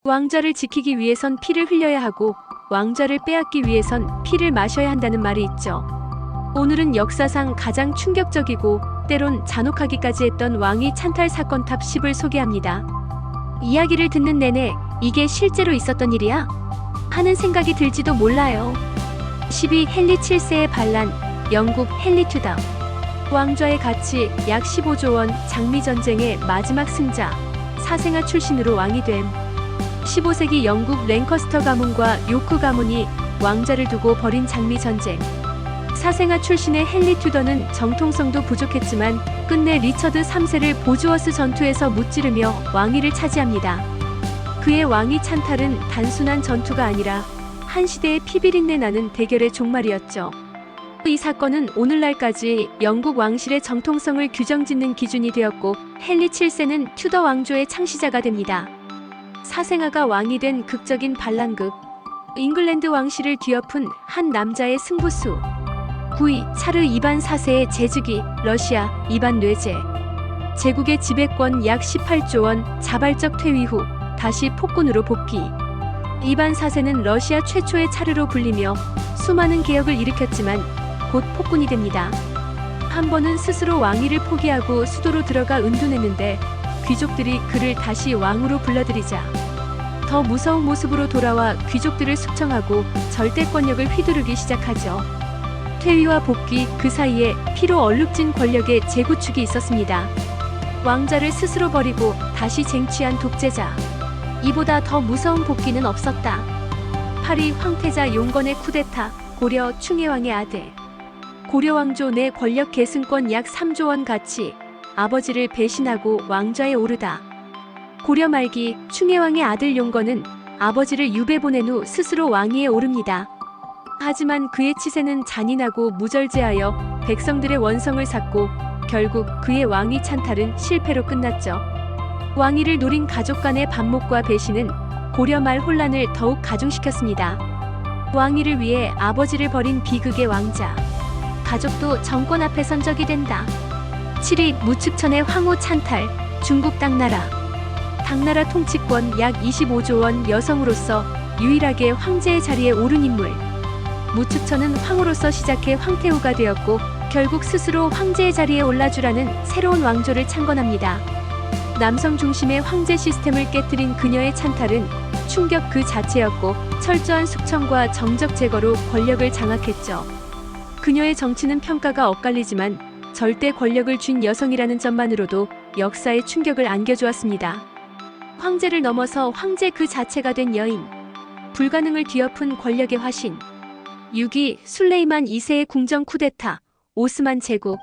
왕좌를 지키기 위해선 피를 흘려야 하고 왕좌를 빼앗기 위해선 피를 마셔야 한다는 말이 있죠. 오늘은 역사상 가장 충격적이고 때론 잔혹하기까지 했던 왕위 찬탈 사건 탑 10을 소개합니다. 이야기를 듣는 내내 이게 실제로 있었던 일이야? 하는 생각이 들지도 몰라요. 10위 헨리 7세의 반란, 영국 헨리 튜더. 왕좌의 가치 약 15조 원, 장미전쟁의 마지막 승자, 사생아 출신으로 왕이 됨. 15세기 영국 랭커스터 가문과 요크 가문이 왕좌를 두고 벌인 장미전쟁. 사생아 출신의 헨리 튜더는 정통성도 부족했지만 끝내 리처드 3세를 보즈워스 전투에서 무찌르며 왕위를 차지합니다. 그의 왕위 찬탈은 단순한 전투가 아니라 한 시대의 피비린내 나는 대결의 종말이었죠. 이 사건은 오늘날까지 영국 왕실의 정통성을 규정짓는 기준이 되었고 헨리 7세는 튜더 왕조의 창시자가 됩니다. 사생아가 왕이 된 극적인 반란극. 잉글랜드 왕실을 뒤엎은 한 남자의 승부수. 9위 차르 2반 4세의 재즉위, 러시아 2반 뇌제. 제국의 지배권 약 18조 원, 자발적 퇴위 후 다시 폭군으로 복귀. 2반 4세는 러시아 최초의 차르로 불리며 수많은 개혁을 일으켰지만 곧 폭군이 됩니다. 한 번은 스스로 왕위를 포기하고 수도로 들어가 은둔했는데 귀족들이 그를 다시 왕으로 불러들이자 더 무서운 모습으로 돌아와 귀족들을 숙청하고 절대 권력을 휘두르기 시작하죠. 퇴위와 복귀 그 사이에 피로 얼룩진 권력의 재구축이 있었습니다. 왕자를 스스로 버리고 다시 쟁취한 독재자. 이보다 더 무서운 복귀는 없었다. 8위 황태자 용건의 쿠데타, 고려 충혜왕의 아들. 고려 왕조 내 권력 계승권 약 3조 원 가치, 아버지를 배신하고 왕좌에 오르다. 고려 말기 충혜왕의 아들 용건은 아버지를 유배 보낸 후 스스로 왕위에 오릅니다. 하지만 그의 치세는 잔인하고 무절제하여 백성들의 원성을 샀고 결국 그의 왕위 찬탈은 실패로 끝났죠. 왕위를 노린 가족 간의 반목과 배신은 고려 말 혼란을 더욱 가중시켰습니다. 왕위를 위해 아버지를 버린 비극의 왕자. 가족도 정권 앞에 선 적이 된다. 7위 무측천의 황후 찬탈, 중국 당나라. 당나라 통치권 약 25조 원, 여성으로서 유일하게 황제의 자리에 오른 인물. 무측천은 황후로서 시작해 황태후가 되었고 결국 스스로 황제의 자리에 올라주라는 새로운 왕조를 창건합니다. 남성 중심의 황제 시스템을 깨뜨린 그녀의 찬탈은 충격 그 자체였고 철저한 숙청과 정적 제거로 권력을 장악했죠. 그녀의 정치는 평가가 엇갈리지만 절대 권력을 쥔 여성이라는 점만으로도 역사에 충격을 안겨주었습니다. 황제를 넘어서 황제 그 자체가 된 여인. 불가능을 뒤엎은 권력의 화신. 6위 술레이만 2세의 궁정 쿠데타, 오스만 제국.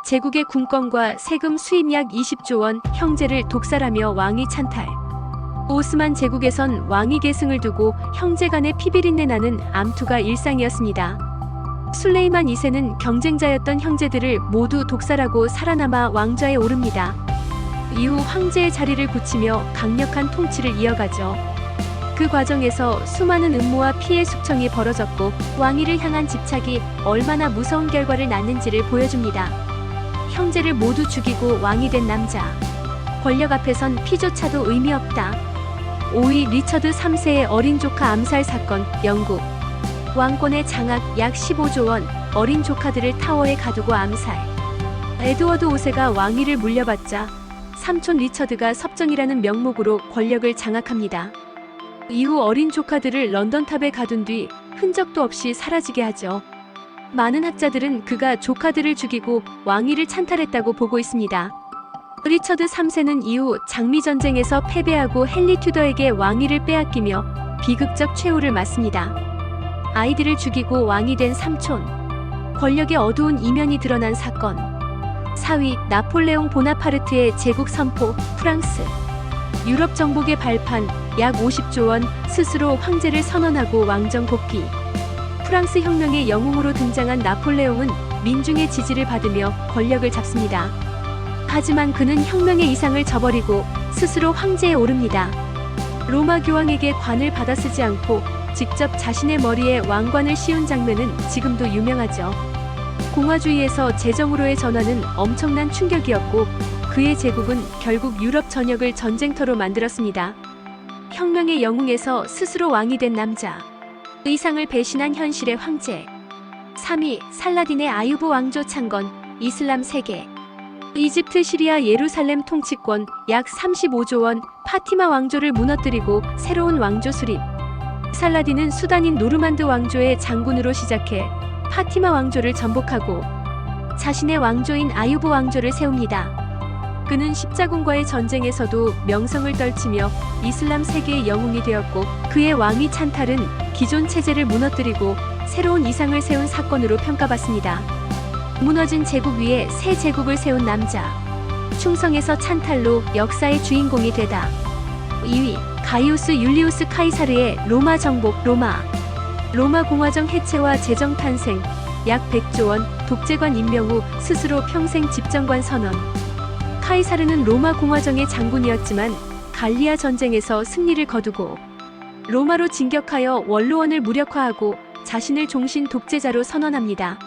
제국의 군권과 세금 수입 약 20조 원, 형제를 독살하며 왕위 찬탈. 오스만 제국에선 왕위 계승을 두고 형제 간의 피비린내 나는 암투가 일상이었습니다. 술레이만 2세는 경쟁자였던 형제들을 모두 독살하고 살아남아 왕좌에 오릅니다. 이후 황제의 자리를 굳히며 강력한 통치를 이어가죠. 그 과정에서 수많은 음모와 피해 숙청이 벌어졌고 왕위를 향한 집착이 얼마나 무서운 결과를 낳는지를 보여줍니다. 형제를 모두 죽이고 왕이 된 남자. 권력 앞에선 피조차도 의미 없다. 5위 리처드 3세의 어린 조카 암살 사건, 영국. 왕권의 장악 약 15조 원, 어린 조카들을 타워에 가두고 암살. 에드워드 5세가 왕위를 물려받자 삼촌 리처드가 섭정이라는 명목으로 권력을 장악합니다. 이후 어린 조카들을 런던탑에 가둔 뒤 흔적도 없이 사라지게 하죠. 많은 학자들은 그가 조카들을 죽이고 왕위를 찬탈했다고 보고 있습니다. 리처드 3세는 이후 장미전쟁에서 패배하고 헨리 튜더에게 왕위를 빼앗기며 비극적 최후를 맞습니다. 아이들을 죽이고 왕이 된 삼촌. 권력의 어두운 이면이 드러난 사건. 4위 나폴레옹 보나파르트의 제국 선포, 프랑스. 유럽 정복의 발판, 약 50조 원, 스스로 황제를 선언하고 왕정 복귀. 프랑스 혁명의 영웅으로 등장한 나폴레옹은 민중의 지지를 받으며 권력을 잡습니다. 하지만 그는 혁명의 이상을 저버리고 스스로 황제에 오릅니다. 로마 교황에게 관을 받아쓰지 않고 직접 자신의 머리에 왕관을 씌운 장면은 지금도 유명하죠. 공화주의에서 제정으로의 전환은 엄청난 충격이었고 그의 제국은 결국 유럽 전역을 전쟁터로 만들었습니다. 혁명의 영웅에서 스스로 왕이 된 남자. 의상을 배신한 현실의 황제. 3위 살라딘의 아유브 왕조 창건. 이슬람 세계. 이집트 시리아 예루살렘 통치권 약 35조 원. 파티마 왕조를 무너뜨리고 새로운 왕조 수립. 살라딘은 수단인 노르만드 왕조의 장군으로 시작해 파티마 왕조를 전복하고 자신의 왕조인 아유브 왕조를 세웁니다. 그는 십자군과의 전쟁에서도 명성을 떨치며 이슬람 세계의 영웅이 되었고, 그의 왕위 찬탈은 기존 체제를 무너뜨리고 새로운 이상을 세운 사건으로 평가받습니다. 무너진 제국 위에 새 제국을 세운 남자. 충성에서 찬탈로 역사의 주인공이 되다. 2위 가이우스 율리우스 카이사르의 로마 정복. 로마 공화정 해체와 재정 탄생. 약 100조 원 독재관 임명 후 스스로 평생 집정관 선언. 카이사르는 로마 공화정의 장군이었지만 갈리아 전쟁에서 승리를 거두고 로마로 진격하여 원로원을 무력화하고 자신을 종신 독재자로 선언합니다.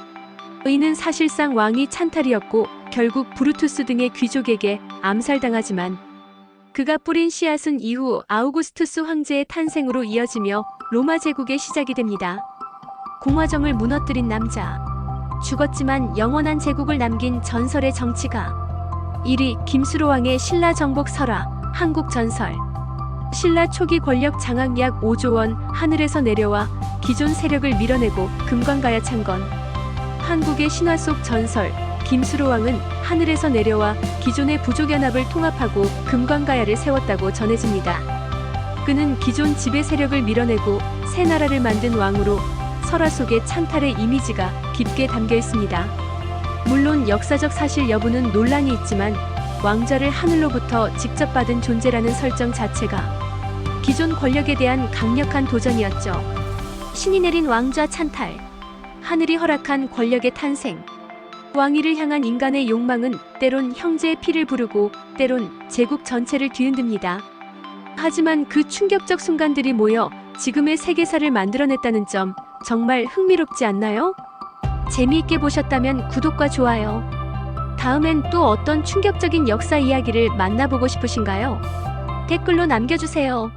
이는 사실상 왕위 찬탈이었고 결국 브루투스 등의 귀족에게 암살당하지만 그가 뿌린 씨앗은 이후 아우구스투스 황제의 탄생으로 이어지며 로마 제국의 시작이 됩니다. 공화정을 무너뜨린 남자. 죽었지만 영원한 제국을 남긴 전설의 정치가. 1위 김수로 왕의 신라 정복 설화. 한국 전설. 신라 초기 권력 장악 약 5조 원. 하늘에서 내려와 기존 세력을 밀어내고 금관가야 창건. 한국의 신화 속 전설. 김수로 왕은 하늘에서 내려와 기존의 부족연합을 통합하고 금관가야를 세웠다고 전해집니다. 그는 기존 지배 세력을 밀어내고 새 나라를 만든 왕으로 설화 속에 찬탈의 이미지가 깊게 담겨 있습니다. 물론 역사적 사실 여부는 논란이 있지만 왕좌를 하늘로부터 직접 받은 존재라는 설정 자체가 기존 권력에 대한 강력한 도전이었죠. 신이 내린 왕좌 찬탈. 하늘이 허락한 권력의 탄생. 왕위를 향한 인간의 욕망은 때론 형제의 피를 부르고 때론 제국 전체를 뒤흔듭니다. 하지만 그 충격적 순간들이 모여 지금의 세계사를 만들어냈다는 점 정말 흥미롭지 않나요? 재미있게 보셨다면 구독과 좋아요. 다음엔 또 어떤 충격적인 역사 이야기를 만나보고 싶으신가요? 댓글로 남겨주세요.